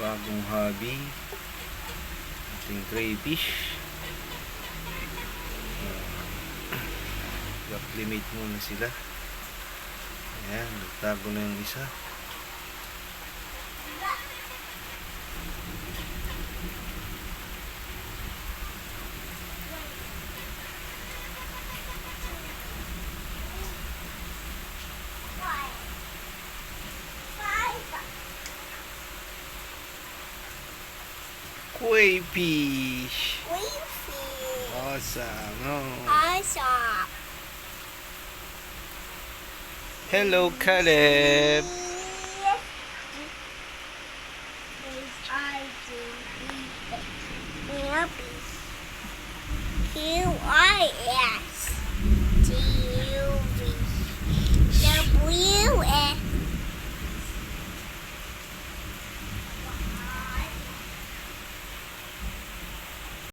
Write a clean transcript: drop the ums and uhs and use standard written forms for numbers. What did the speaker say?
bagong hobby, ating crayfish. Acclimate muna sila. Ayan, nagtago na yung isa. Crayfish. Awesome. Oh. Awesome. Hello, Caleb. QIS.